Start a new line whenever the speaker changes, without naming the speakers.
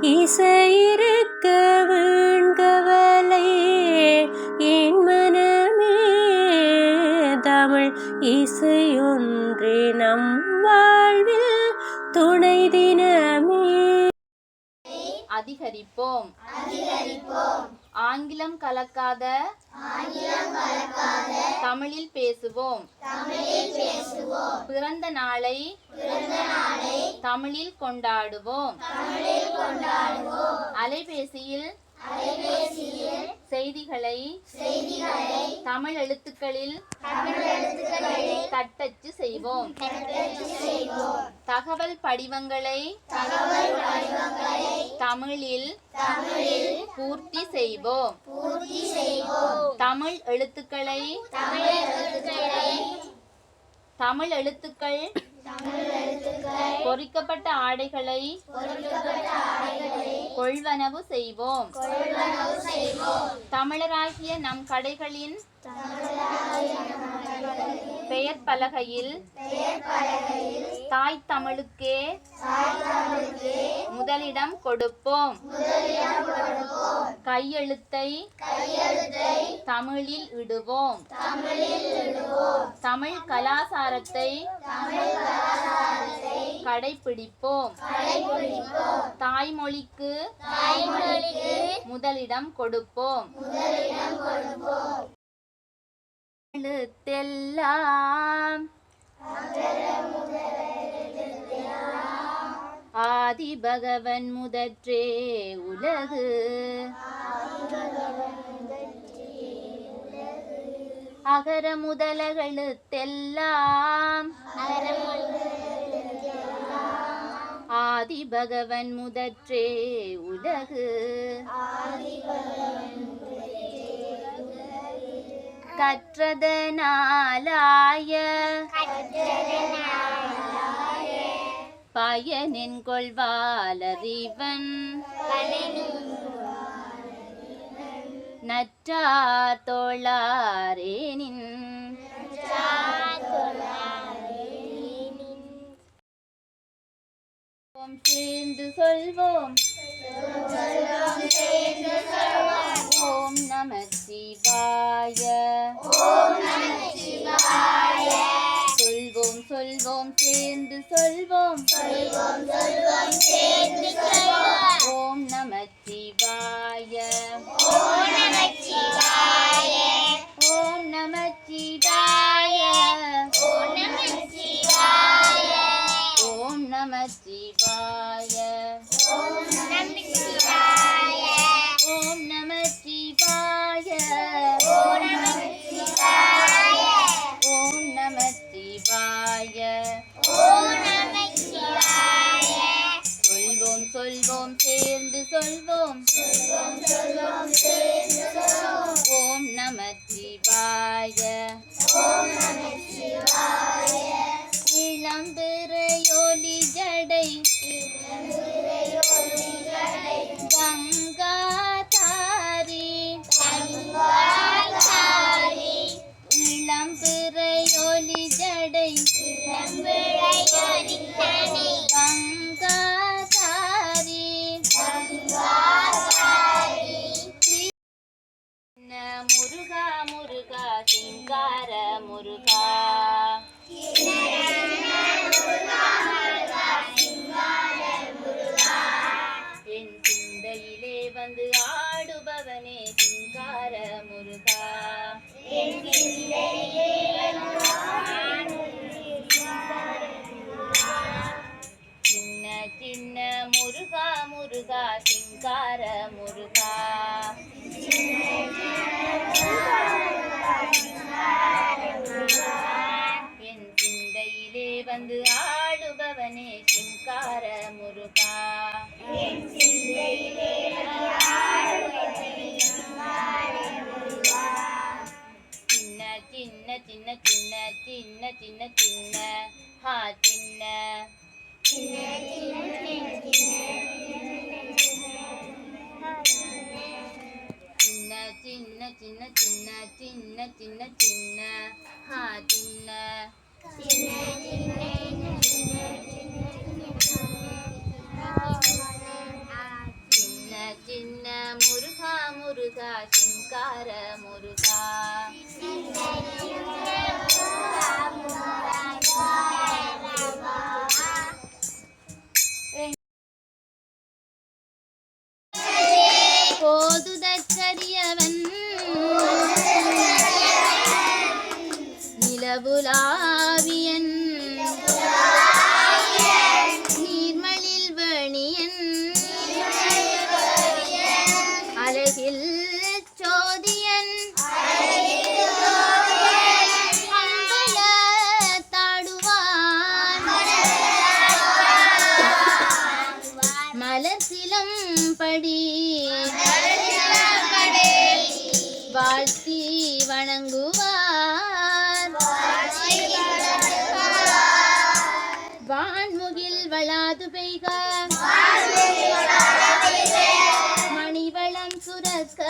இசையிருக்க வீண்கவலை என் மனமே தமிழ் இசையொன்றே நம் வாழ்வில் துணை தினமே.
அதிகரிப்போம் ஆங்கிலம் கலக்காத தமிழில் பேசுவோம். பிறந்த நாளை தமிழில் கொண்டாடுவோம். அலைபேசியில் செய்திகளை தமிழ் எழுத்துக்களில் தட்டச்சு செய்வோம். தகவல் படிவங்களை தமிழில் பூர்த்தி செய்வோம். தமிழ் எழுத்துக்கள் பொறிக்கப்பட்ட ஆடைகளை கொள்வனவு செய்வோம். தமிழராகிய நம் கடைகளின் பெயர் பலகையில் தாய் தமிழுக்கே முதலிடம் கொடுப்போம். கையெழுத்தை தமிழில் இடுவோம். தமிழ் கலாசாரத்தை கடைபிடிப்போம். தாய்மொழிக்கு முதலிடம் கொடுப்போம். எழுத்தெல்லாம் ஆதி பகவன் முதற்றே உலகு அகர முதலெழுத்தெல்லாம் ஆதி பகவன் முதற்றே உலகு கற்றதனாலாய பயனின் கொள்வாலறிவன் நற்றார் தோளாரேனின் சேர்ந்து சொல்வோம். ஓம் நம சிவாய. சொல்வோம் சொல்வோம் சேர்ந்து சொல்வோம். ஓம் நம சிவாய. ஓம் நம சிவாய. ஓம் நம சிவாய. ஓம் நம சிவாய. ஓம் நம சிவாய. ஓம் நம சிவாய. ஓம் நம சிவாய. ஓம் நம சிவாய. ஓம் நம சிவாய. சொல்வோம் சொல்வோம் சேர்ந்து சொல்வோம். ஓம் நம சிவாய. ஓம் நம சிவாய. இளம்பிறையொலி ஜடை கங்காதாரி இளம்பிறையொலி ஜடை கங்காதாரி முருகா முருகா சிங்கார முருகா. என் சிந்தையிலே வந்து ஆடுபவனே சிங்கார முருகா. சின்ன சின்ன முருகா முருகா சிங்கார முருகா. என் சிந்தையிலே வந்து ஆடுபவனே சிங்கார முருகா. சின்ன சின்ன சின்ன சின்ன சின்ன சின்ன சின்ன ஹா சின்ன சின்ன சின்ன சின்ன சின்ன சின்ன சின்ன சின்ன ஹா சின்ன சின்ன முருகா சிங்கார முருகா போதுதற்கரியவன் நிலவுலாவியன் நீர்மலில் வணியன் அழகில் சோதியன் அம்பல தாடுவான் மலர் சிலம்படி வாழ்த்தி வணங்குவார் வான்முகில் வளாது பெய்க மணிவளம் சுரக்க